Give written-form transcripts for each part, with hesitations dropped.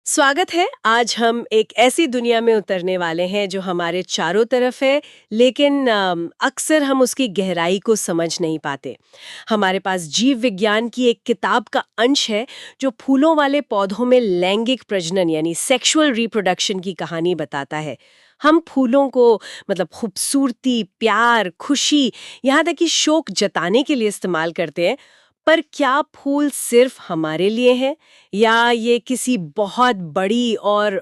स्वागत है। आज हम एक ऐसी दुनिया में उतरने वाले हैं जो हमारे चारों तरफ है, लेकिन अक्सर हम उसकी गहराई को समझ नहीं पाते। हमारे पास जीव विज्ञान की एक किताब का अंश है जो फूलों वाले पौधों में लैंगिक प्रजनन यानी सेक्सुअल रिप्रोडक्शन की कहानी बताता है। हम फूलों को मतलब खूबसूरती, प्यार, खुशी, यहाँ तक कि शोक जताने के लिए इस्तेमाल करते हैं। पर क्या फूल सिर्फ हमारे लिए हैं या ये किसी बहुत बड़ी और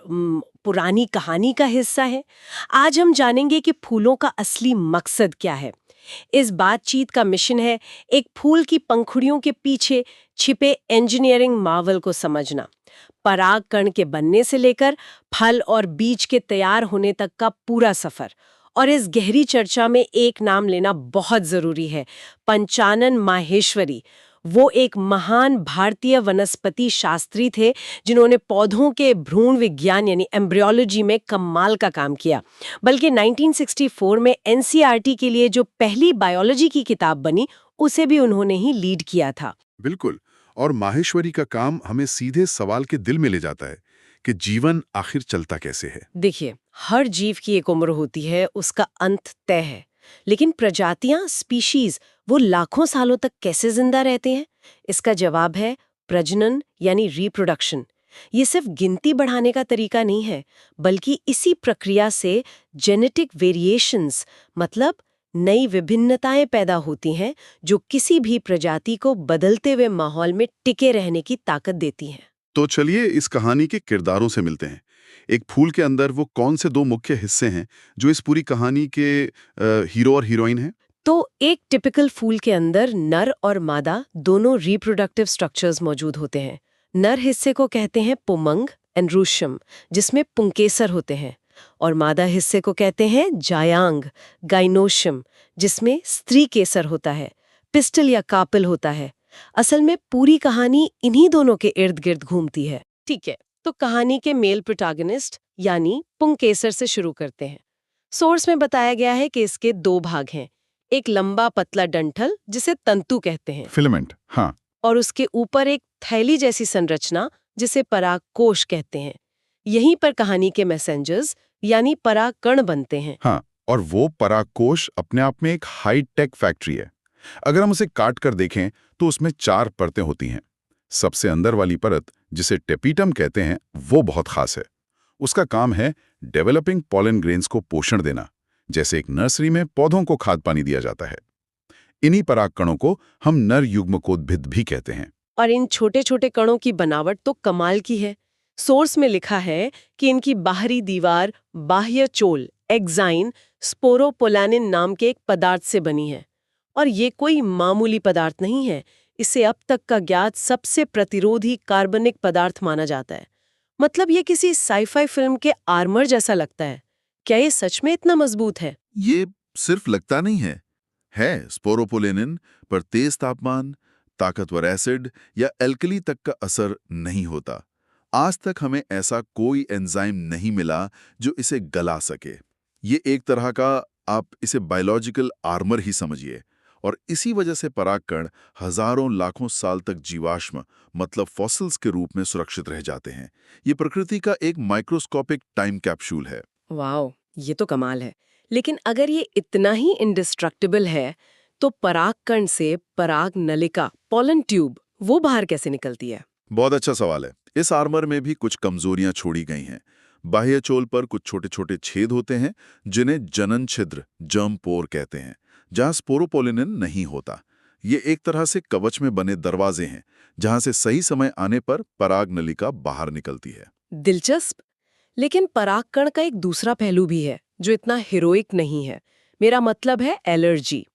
पुरानी कहानी का हिस्सा है? आज हम जानेंगे कि फूलों का असली मकसद क्या है। इस बातचीत का मिशन है एक फूल की पंखुड़ियों के पीछे छिपे इंजीनियरिंग मार्वल को समझना। परागकण के बनने से लेकर फल और बीज के तैयार होने तक का पूरा सफर। और इस गहरी चर्चा में एक नाम लेना बहुत जरूरी है, पंचानन माहेश्वरी। वो एक महान भारतीय वनस्पति शास्त्री थे जिन्होंने पौधों के भ्रूण विज्ञान यानी एम्ब्रियोलॉजी में कमाल का काम किया। बल्कि 1964 में एनसीईआरटी के लिए जो पहली बायोलॉजी की किताब बनी, उसे भी उन्होंने ही लीड किया था। बिल्कुल। और माहेश्वरी का काम हमें सीधे सवाल के दिल में ले जाता है कि जीवन आखिर चलता कैसे है। देखिए, हर जीव की एक उम्र होती है, उसका अंत तय है। लेकिन प्रजातियां, स्पीशीज, वो लाखों सालों तक कैसे जिंदा रहते हैं? इसका जवाब है प्रजनन यानी रिप्रोडक्शन। ये सिर्फ गिनती बढ़ाने का तरीका नहीं है, बल्कि इसी प्रक्रिया से जेनेटिक वेरिएशंस मतलब नई विभिन्नताएं पैदा होती हैं जो किसी भी प्रजाति को बदलते हुए माहौल में टिके रहने की ताकत देती हैं। तो चलिए इस कहानी के किरदारों से मिलते हैं। एक फूल के अंदर वो कौन से दो मुख्य हिस्से हैं जो इस पूरी कहानी के हीरो और हीरोइन हैं? तो एक टिपिकल फूल के अंदर नर और मादा दोनों रिप्रोडक्टिव स्ट्रक्चर्स मौजूद होते हैं। नर हिस्से को कहते हैं पुमंग एंड्रूशम, जिसमें पुंकेसर होते हैं, और मादा हिस्से को कहते हैं जायांग गाइनोशम, जिसमें स्त्री केसर होता है, पिस्टल या कापिल होता है। असल में पूरी कहानी इन्हीं दोनों के इर्द गिर्द घूमती है। ठीक है, तो कहानी के मेल प्रोटैगनिस्ट यानी पुंकेसर से शुरू करते हैं। सोर्स में बताया गया है कि इसके दो भाग हैं। एक लंबा पतला डंठल जिसे तंतु कहते हैं, फिलामेंट, हाँ। और उसके ऊपर एक थैली जैसी संरचना जिसे परागकोश कहते हैं। यहीं पर कहानी के मैसेंजर्स यानी परागकण बनते हैं। हाँ, और वो परागकोश अपने आप में एक हाई टेक फैक्ट्री है। अगर हम उसे काट कर देखें तो उसमें 4 परतें होती हैं। सबसे अंदर वाली परत, जिसे टेपीटम कहते हैं, वो बहुत खास है। उसका काम है डेवलपिंग पॉलन ग्रेन्स को पोषण देना, जैसे एक नर्सरी में पौधों को खाद पानी दिया जाता है। इन्हीं परागकणों को हम नर युग्मकोद्भिद भी कहते हैं। और इन छोटे छोटे कणों की बनावट तो कमाल की है। सोर्स में लिखा है कि इनकी बाहरी दीवार बाह्य चोल एक्साइन स्पोरोपोलानिन नाम के एक पदार्थ से बनी है। और ये कोई मामूली पदार्थ नहीं है, इसे अब तक का ज्ञात सबसे प्रतिरोधी कार्बनिक पदार्थ माना जाता है। मतलब ये किसी साईफाई फिल्म के आर्मर जैसा लगता है। क्या ये सच में इतना मजबूत है? ये सिर्फ लगता नहीं है स्पोरोपोलेनिन पर तेज तापमान, ताकतवर एसिड या एल्कली तक का असर नहीं होता। आज तक हमें ऐसा कोई एंजाइम नहीं मिला जो इसे गला सके। ये एक तरह का, आप इसे बायोलॉजिकल आर्मर ही समझिए। और इसी वजह से परागकण हजारों लाखों साल तक जीवाश्म मतलब फॉसिल्स के रूप में सुरक्षित रह जाते हैं। ये प्रकृति का एक माइक्रोस्कोपिक टाइम कैप्सूल है। वाओ, ये तो कमाल है। लेकिन अगर ये इतना ही इंडिस्ट्रक्टिबल है, तो परागकण से पराग नलिका पॉलन ट्यूब वो बाहर कैसे निकलती है? बहुत अच्छा सवाल है। इस आर्मर में भी कुछ कमजोरियां छोड़ी गई हैं। बाह्य चोल पर कुछ छोटे छोटे छेद होते हैं जिन्हें जनन छिद्र जर्म पोर कहते हैं, जहां स्पोरोपोलिनिन नहीं होता। ये एक तरह से कवच में बने दरवाजे हैं जहां से सही समय आने पर पराग नलिका बाहर निकलती है। दिलचस्प। लेकिन परागकण का एक दूसरा पहलू भी है जो इतना हीरोइक नहीं है। मेरा मतलब है एलर्जी।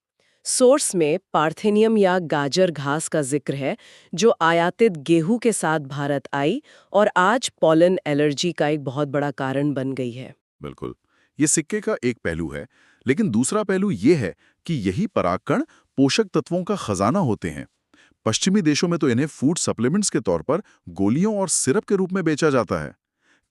सोर्स में पार्थेनियम या गाजर घास का जिक्र है, जो आयातित गेहूं के साथ भारत आई और आज पॉलन एलर्जी का एक बहुत बड़ा कारण बन गई है। बिल्कुल, ये सिक्के का एक पहलू है। लेकिन दूसरा पहलू ये है कि यही परागकण पोषक तत्वों का खजाना होते हैं। पश्चिमी देशों में तो इन्हें फूड सप्लीमेंट्स के तौर पर गोलियों और सिरप के रूप में बेचा जाता है।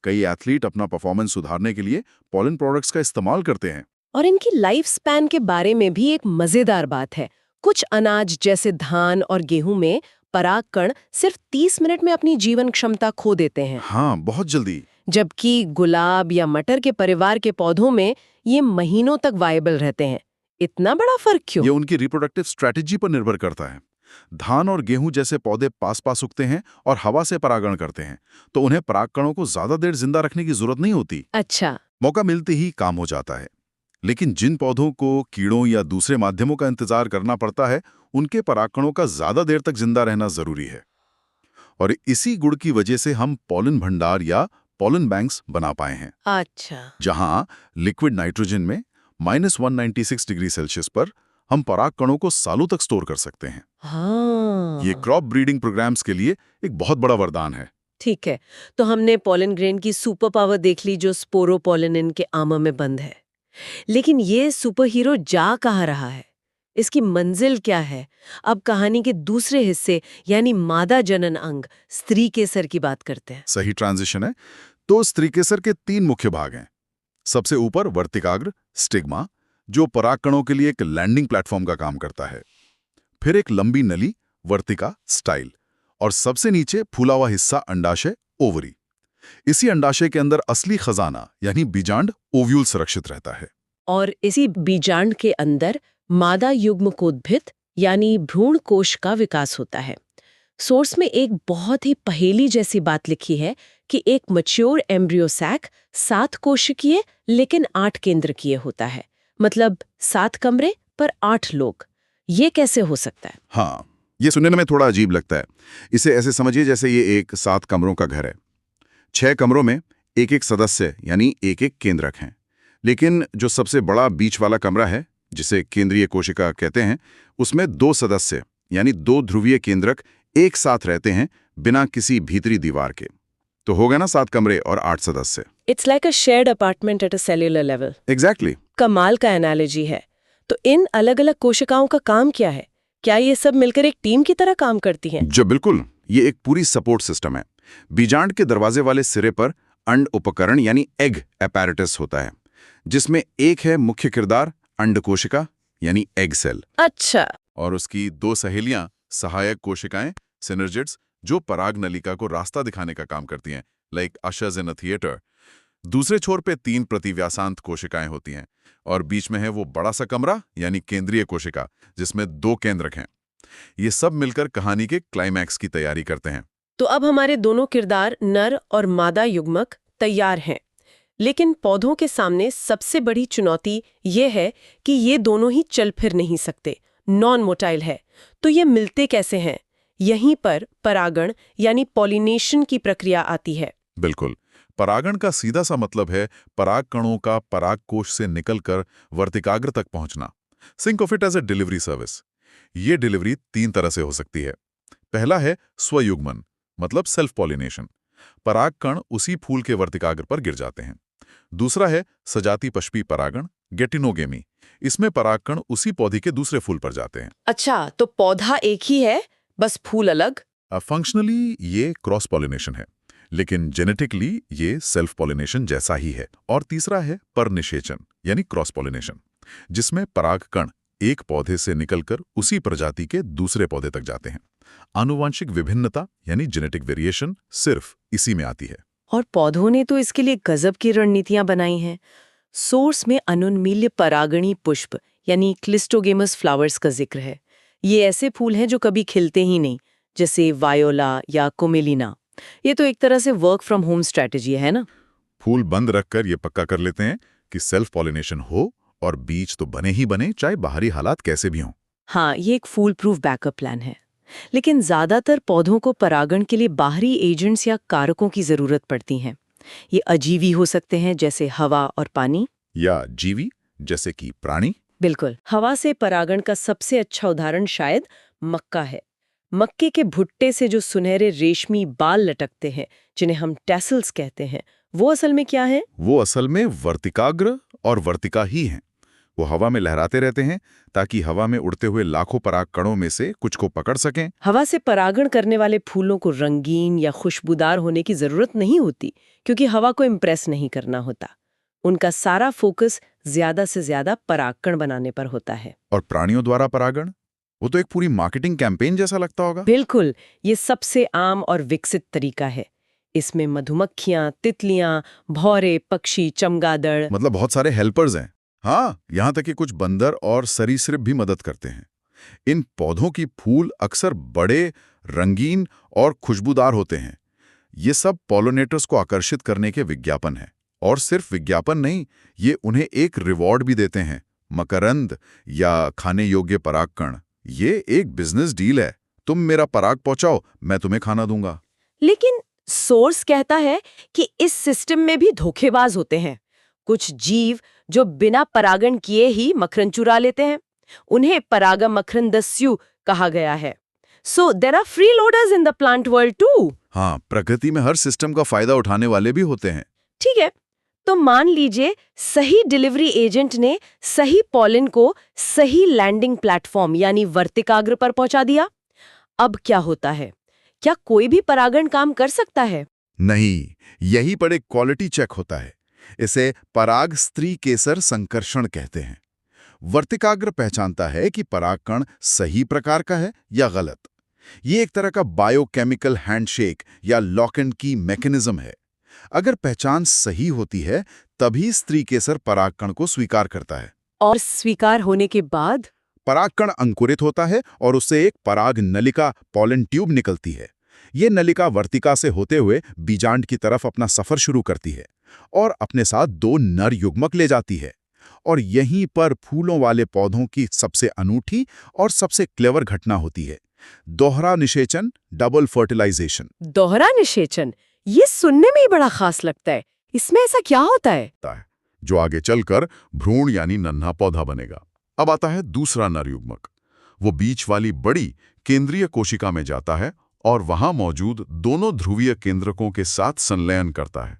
कई एथलीट अपना परफॉर्मेंस सुधारने के लिए पॉलन प्रोडक्ट्स का इस्तेमाल करते हैं। और इनकी लाइफ स्पैन के बारे में भी एक मजेदार बात है। कुछ अनाज जैसे धान और गेहूं में परागकण सिर्फ 30 मिनट में अपनी जीवन क्षमता खो देते हैं, हाँ, बहुत जल्दी। जबकि गुलाब या मटर के परिवार के पौधों में ये महीनों तक वायबल रहते हैं। इतना बड़ा फर्क क्यों? ये उनकी रिप्रोडक्टिव स्ट्रेटेजी पर निर्भर करता है। धान और गेहूं जैसे पौधे पास पास उगते हैं और हवा से परागण करते हैं, तो उन्हें परागकणों को ज्यादा देर जिंदा रखने की जरूरत नहीं होती। अच्छा। मौका मिलते ही काम हो जाता है। लेकिन जिन पौधों को कीड़ों या दूसरे माध्यमों का इंतजार करना पड़ता है, उनके परागकणों का ज्यादा देर तक जिंदा रहना जरूरी है। और इसी गुण की वजह से हम पॉलन भंडार या पॉलन बैंक्स बना पाए हैं, अच्छा। जहां लिक्विड नाइट्रोजन में -196 डिग्री सेल्सियस पर हम परागकणों को सालों तक स्टोर कर सकते हैं। हाँ, ये क्रॉप ब्रीडिंग प्रोग्राम्स के लिए एक बहुत बड़ा वरदान है। ठीक है। तो हमने पॉलन ग्रेन की सुपर पावर देख ली जो स्पोरोपोलिन के आमा में बंद है। लेकिन ये सुपर हीरो जा कहाँ रहा है? इसकी मंजिल क्या है? अब कहानी के दूसरे हिस्से यानी मादा जनन अंग स्त्री केसर की बात करते हैं। सही ट्रांजिशन है। तो स्त्रीकेसर के 3 मुख्य भाग हैं। सबसे ऊपर वर्तिकाग्र स्टिग्मा, जो परागकणों के लिए एक लैंडिंग प्लेटफॉर्म का काम करता है। फिर एक लंबी नली वर्तिका स्टाइल, और सबसे नीचे फूला हुआ हिस्सा अंडाशय ओवरी। इसी अंडाशय के अंदर असली खजाना यानी बीजांड ओव्यूल सुरक्षित रहता है। और इसी बीजांड के अंदर मादा युग्मकोद्भिद यानी भ्रूण कोश का विकास होता है। सोर्स में एक बहुत ही पहेली जैसी बात लिखी है कि एक मैच्योर एम्ब्रियो सैक 7 कोशिकीय लेकिन 8 केंद्रकीय होता है। मतलब 7 कमरे पर 8 लोग। ये कैसे हो सकता है? हाँ, ये सुनने में थोड़ा अजीब लगता है। इसे ऐसे समझिए जैसे ये एक 7 कमरों का घर है। 6 कमरों में एक एक सदस्य यानी एक एक केंद्रक हैं। लेकिन जो सबसे बड़ा बीच वाला कमरा है, जिसे केंद्रीय कोशिका कहते हैं, उसमें 2 सदस्य यानी 2 ध्रुवीय केंद्रक एक साथ रहते हैं बिना किसी भीतरी दीवार के। तो हो गया ना 7 कमरे और 8 सदस्य। It's like a shared apartment at a cellular level. Exactly. कमाल का एनालॉजी है। तो इन अलग-अलग कोशिकाओं का काम क्या है? क्या ये सब मिलकर एक टीम की तरह काम करती हैं? जो बिल्कुल, ये एक पूरी सपोर्ट सिस्टम है। बीजांड के दरवाजे वाले सिरे पर अंड उपकरण यानी एग apparatus होता है, जिसमें एक है मुख्य किरदार अंड कोशिका यानी एग सेल, अच्छा। और उसकी 2 सहेलियां सहायक कोशिकाएं सिनर्जिड्स, जो पराग नलिका को रास्ता दिखाने का काम करती हैं, लाइक अशर्स इन अ थिएटर। दूसरे छोर पे 3 प्रतिव्यासांत कोशिकाएं होती हैं, और बीच में है वो बड़ा सा कमरा यानी केंद्रीय कोशिका, जिसमें 2 केंद्रक हैं। ये सब मिलकर कहानी के क्लाइमैक्स की तैयारी करते हैं। तो अब हमारे दोनों किरदार नर और मादा युग्मक तैयार हैं। लेकिन पौधों के सामने सबसे बड़ी चुनौती ये है कि ये दोनों ही चल फिर नहीं सकते, नॉन मोटाइल है। तो ये मिलते कैसे हैं? यहीं पर परागण यानी पॉलिनेशन की प्रक्रिया आती है। बिल्कुल, परागण का सीधा सा मतलब है पराग कणों का परागकोश से निकलकर वर्तिकाग्र तक पहुंचना। Think of it as a delivery service. ये डिलीवरी 3 तरह से हो सकती है। पहला है स्वयुग्मन, मतलब सेल्फ पॉलिनेशन। पराग कण उसी फूल के वर्तिकाग्र पर गिर जाते हैं। दूसरा है सजाती पश्पी परागण, गेटिनोगेमी। इसमें परागकण उसी पौधे के दूसरे फूल पर जाते हैं। अच्छा, तो पौधा एक ही है, बस फूल अलग। फंक्शनली ये क्रॉस पॉलिनेशन है, लेकिन जेनेटिकली ये सेल्फ पॉलिनेशन जैसा ही है। और तीसरा है परनिषेचन यानी क्रॉस पॉलिनेशन, जिसमें परागकण एक पौधे से निकलकर उसी प्रजाति के दूसरे पौधे तक जाते हैं। आनुवांशिक विभिन्नता यानी जेनेटिक वेरिएशन सिर्फ इसी में आती है। और पौधों ने तो इसके लिए गजब की रणनीतियां बनाई हैं। सोर्स में अनुन्मील्य परागणी पुष्प यानी क्लिस्टोगेमस फ्लावर्स का जिक्र है। ये ऐसे फूल हैं जो कभी खिलते ही नहीं, जैसे वायोला या कोमेलिना। ये तो एक तरह से वर्क फ्रॉम होम स्ट्रैटेजी है ना? फूल बंद रखकर ये पक्का कर लेते हैं कि सेल्फ पॉलिनेशन हो, और बीज तो बने ही बने, चाहे बाहरी हालात कैसे भी हों। हाँ, ये एक फूल प्रूफ बैकअप प्लान है। लेकिन ज्यादातर पौधों को परागण के लिए बाहरी एजेंट्स या कारकों की जरूरत पड़ती हैं। ये अजीवी हो सकते हैं, जैसे हवा और पानी, या जीवी जैसे कि प्राणी। बिल्कुल। हवा से परागण का सबसे अच्छा उदाहरण शायद मक्का है। मक्के के भुट्टे से जो सुनहरे रेशमी बाल लटकते हैं, जिन्हें हम टैसल्स कहते हैं, वो असल में क्या है? वो असल में वर्तिकाग्र और वर्तिका ही हैं। वो हवा में लहराते रहते हैं ताकि हवा में उड़ते हुए लाखों पराग कणों में से कुछ को पकड़ सकें। हवा से परागण करने वाले फूलों को रंगीन या खुशबूदार होने की जरूरत नहीं होती, क्योंकि हवा को इम्प्रेस नहीं करना होता। उनका सारा फोकस ज्यादा से ज्यादा परागकण बनाने पर होता है। और प्राणियों द्वारा परागण, वो तो एक पूरी मार्केटिंग कैंपेन जैसा लगता होगा। बिल्कुल, ये सबसे आम और विकसित तरीका है। इसमें मधुमक्खियां, तितलियां, भौरे, पक्षी, चमगादड़। मतलब बहुत सारे हेल्पर्स हैं। हाँ, यहाँ तक कि कुछ बंदर और सरीसृप भी मदद करते हैं। इन पौधों की फूल अक्सर बड़े, रंगीन और खुशबूदार होते हैं। ये सब पॉलिनेटर्स को आकर्षित करने के विज्ञापन हैं। और सिर्फ विज्ञापन नहीं, ये उन्हें एक रिवॉर्ड भी देते हैं, मकरंद या खाने योग्य परागकण। ये एक बिजनेस डील है। तुम मेरा पराग पहुंचाओ, मैं तुम्हें खाना दूंगा। लेकिन सोर्स कहता है कि इस सिस्टम में भी धोखेबाज होते हैं। कुछ जीव जो बिना परागण किए ही मखरन चुरा लेते हैं। उन्हें पराग मखरंदस्यु कहा गया है। So there are free loaders in the plant world too. हाँ, प्रकृति में हर सिस्टम का फायदा उठाने वाले भी होते हैं। ठीक है, तो मान लीजिए सही डिलीवरी एजेंट ने सही पॉलिन को सही लैंडिंग प्लेटफॉर्म यानी वर्तिकाग्र पर पहुंचा दिया। अब क्या होता है? क्या कोई भी परागण काम कर सकता है? नहीं, यही पर एक क्वालिटी चेक होता है। इसे पराग स्त्री केसर संकर्षण कहते हैं। वर्तिकाग्र पहचानता है कि परागकण सही प्रकार का है या गलत। ये एक तरह का बायोकेमिकल हैंडशेक या लॉक एंड की मैकेनिज्म है। अगर पहचान सही होती है, तभी स्त्री केसर परागकण को स्वीकार करता है। और स्वीकार होने के बाद परागकण अंकुरित होता है और उससे एक पराग नलिका पॉलन ट्यूब निकलती है। ये नलिका वर्तिका से होते हुए बीजांड की तरफ अपना सफर शुरू करती है और अपने साथ 2 नर युग्मक ले जाती है। और यहीं पर फूलों वाले पौधों की सबसे अनूठी और सबसे क्लेवर घटना होती है, दोहरा निषेचन, डबल फर्टिलाइजेशन। दोहरा निषेचन, ये सुनने में ही बड़ा खास लगता है। इसमें ऐसा क्या होता है? जो आगे चलकर भ्रूण यानी नन्हा पौधा बनेगा। अब आता है दूसरा नर युग्मक। वो बीच वाली बड़ी केंद्रीय कोशिका में जाता है और वहां मौजूद दोनों ध्रुवीय केंद्रकों के साथ संलयन करता है।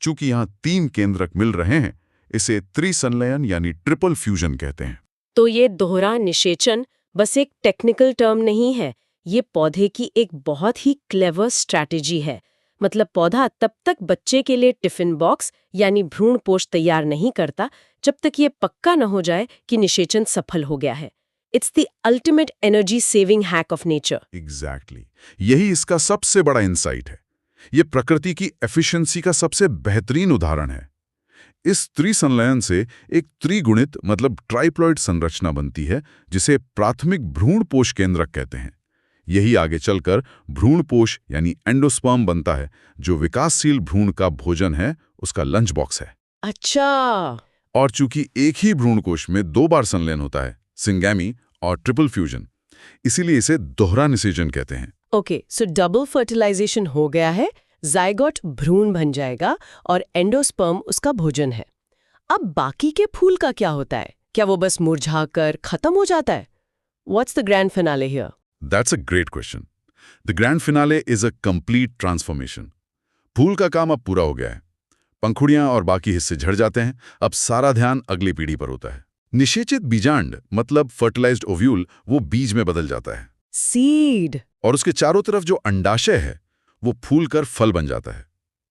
चूंकि यहाँ 3 केंद्रक मिल रहे हैं, इसे त्रिसंलयन यानी ट्रिपल फ्यूजन कहते हैं। तो ये दोहरा निषेचन बस एक टेक्निकल टर्म नहीं है, ये पौधे की एक बहुत ही क्लेवर स्ट्रैटेजी है। मतलब पौधा तब तक बच्चे के लिए टिफिन बॉक्स यानी भ्रूणपोष तैयार नहीं करता जब तक ये पक्का न हो जाए कि निषेचन सफल हो गया है। It's the ultimate energy saving hack of nature. Exactly, यही इसका सबसे बड़ा इंसाइट है। ये प्रकृति की एफिशिएंसी का सबसे बेहतरीन उदाहरण है। इस त्रिसंलयन से एक त्रिगुणित मतलब ट्राइप्लॉइड संरचना बनती है, जिसे प्राथमिक भ्रूणपोष केंद्रक कहते हैं। यही आगे चलकर भ्रूणपोष यानी एंडोस्पर्म बनता है, जो विकासशील भ्रूण का भोजन है, उसका लंच बॉक्स है। अच्छा। और चूंकि एक ही भ्रूणकोश में 2 बार संलयन होता है, सिंगैमी और ट्रिपल फ्यूजन, इसीलिए इसे दोहरा निषेचन कहते हैं। ओके, सो डबल फर्टिलाइजेशन हो गया है, जाइगोट भ्रूण बन जाएगा और एंडोस्पर्म उसका भोजन है। अब बाकी के फूल का क्या होता है? क्या वो बस मुरझाकर खत्म हो जाता है? What's the grand finale here? That's a great question. The grand finale is a complete transformation. फूल का काम अब पूरा हो गया है। पंखुड़ियां और बाकी हिस्से झड़ जाते हैं। अब सारा ध्यान अगली पीढ़ी पर होता है। निषेचित बीजांड मतलब फर्टिलाइज्ड ओव्यूल वो बीज में बदल जाता है, सीड। और उसके चारों तरफ जो अंडाशय है वो फूल कर फल बन जाता है।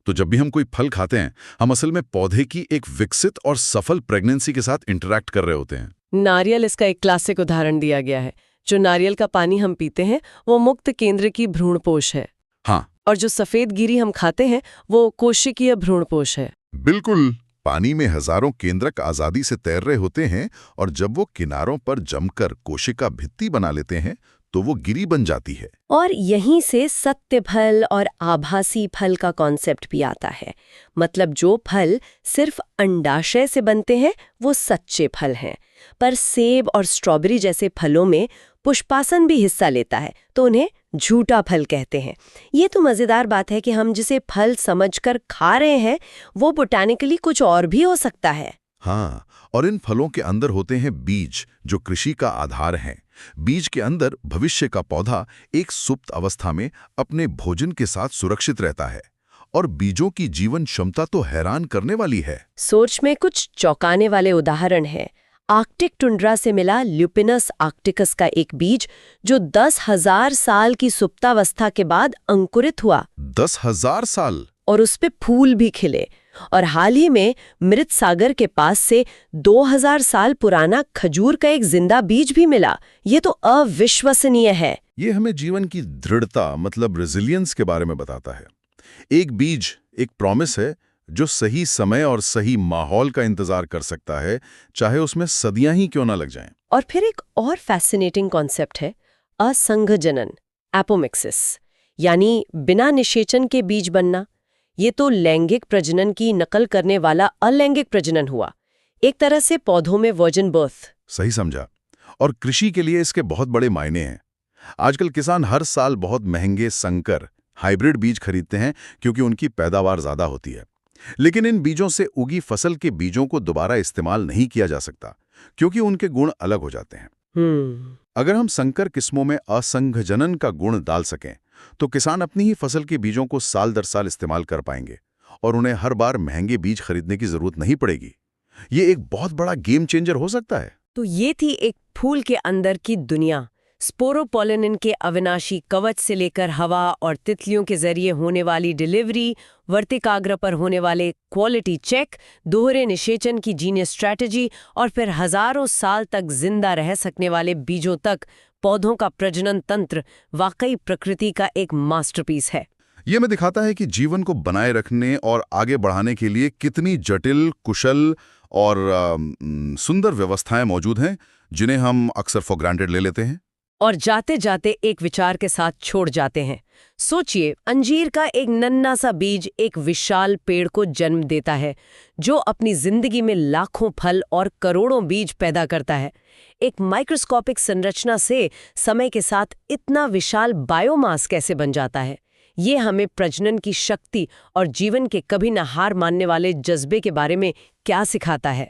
तो जब भी हम कोई फल खाते हैं, हम असल में पौधे की एक विकसित और सफल प्रेगनेंसी के साथ इंटरैक्ट कर रहे होते हैं। नारियल इसका एक क्लासिक उदाहरण दिया गया है। जो नारियल का पानी हम पीते हैं वो मुक्त केंद्र की भ्रूणपोष है। हाँ, और जो सफेद गिरी हम खाते हैं वो कोशिकीय भ्रूणपोष है। बिल्कुल। पानी में हजारों केंद्रक आजादी से तैर रहे होते हैं, और जब वो किनारों पर जमकर कोशिका भित्ति बना लेते हैं तो वो गिरी बन जाती है। और यहीं से सत्य फल और आभासी फल का कॉन्सेप्ट भी आता है। मतलब जो फल सिर्फ अंडाशय से बनते हैं वो सच्चे फल हैं, पर सेब और स्ट्रॉबेरी जैसे फलों में पुष्पासन भी हिस्सा लेता है तो उन्हें झूठा फल कहते हैं। ये तो मजेदार बात है कि हम जिसे फल समझकर खा रहे हैं वो बोटानिकली कुछ और भी हो सकता है। हाँ, और इन फलों के अंदर होते हैं बीज, जो कृषि का आधार हैं। बीज के अंदर भविष्य का पौधा एक सुप्त अवस्था में अपने भोजन के साथ सुरक्षित रहता है, और बीजों की जीवन क्षमता तो हैरान करने वाली है। सोच में कुछ चौंकाने वाले उदाहरण है। आर्कटिक टुंड्रा से मिला ल्यूपिनस आर्कटिकस का एक बीज जो 10,000 साल की सुप्तावस्था के बाद अंकुरित हुआ। 10,000 साल? और उस पे फूल भी खिले। और हाल ही में मृत सागर के पास से 2000 साल पुराना खजूर का एक जिंदा बीज भी मिला। ये तो अविश्वसनीय है। ये हमें जीवन की दृढ़ता मतलब रेजिलियंस के बारे में बताता है। एक बीज एक प्रॉमिस है जो सही समय और सही माहौल का इंतजार कर सकता है, चाहे उसमें सदियां ही क्यों ना लग जाएं। और फिर एक और फैसिनेटिंग कॉन्सेप्ट है असंघ जनन, एपोमिक्सिस, यानी बिना निषेचन के बीज बनना। ये तो लैंगिक प्रजनन की नकल करने वाला अलैंगिक प्रजनन हुआ, एक तरह से पौधों में वर्जिन बर्थ। सही समझा। और कृषि के लिए इसके बहुत बड़े मायने हैं। आजकल किसान हर साल बहुत महंगे संकर हाइब्रिड बीज खरीदते हैं क्योंकि उनकी पैदावार ज्यादा होती है। लेकिन इन बीजों से उगी फसल के बीजों को दोबारा इस्तेमाल नहीं किया जा सकता क्योंकि उनके गुण अलग हो जाते हैं। अगर हम संकर किस्मों में असंघजनन का गुण डाल सकें तो किसान अपनी ही फसल के बीजों को साल दर साल इस्तेमाल कर पाएंगे और उन्हें हर बार महंगे बीज खरीदने की जरूरत नहीं पड़ेगी। ये एक बहुत बड़ा गेम चेंजर हो सकता है। तो ये थी एक फूल के अंदर की दुनिया। स्पोरोपोलिन के अविनाशी कवच से लेकर हवा और तितलियों के जरिए होने वाली डिलीवरी, वर्तिकाग्र पर होने वाले क्वालिटी चेक, दोहरे निषेचन की जीनियस स्ट्रैटेजी और फिर हजारों साल तक जिंदा रह सकने वाले बीजों तक, पौधों का प्रजनन तंत्र वाकई प्रकृति का एक मास्टरपीस है। ये हमें दिखाता है कि जीवन को बनाए रखने और आगे बढ़ाने के लिए कितनी जटिल, कुशल और सुंदर व्यवस्थाएं मौजूद हैं जिन्हें हम अक्सर फॉर ग्रांटेड ले लेते हैं। और जाते जाते एक विचार के साथ छोड़ जाते हैं। सोचिए, अंजीर का एक नन्हा सा बीज एक विशाल पेड़ को जन्म देता है जो अपनी जिंदगी में लाखों फल और करोड़ों बीज पैदा करता है। एक माइक्रोस्कोपिक संरचना से समय के साथ इतना विशाल बायोमास कैसे बन जाता है? ये हमें प्रजनन की शक्ति और जीवन के कभी न हार मानने वाले जज्बे के बारे में क्या सिखाता है?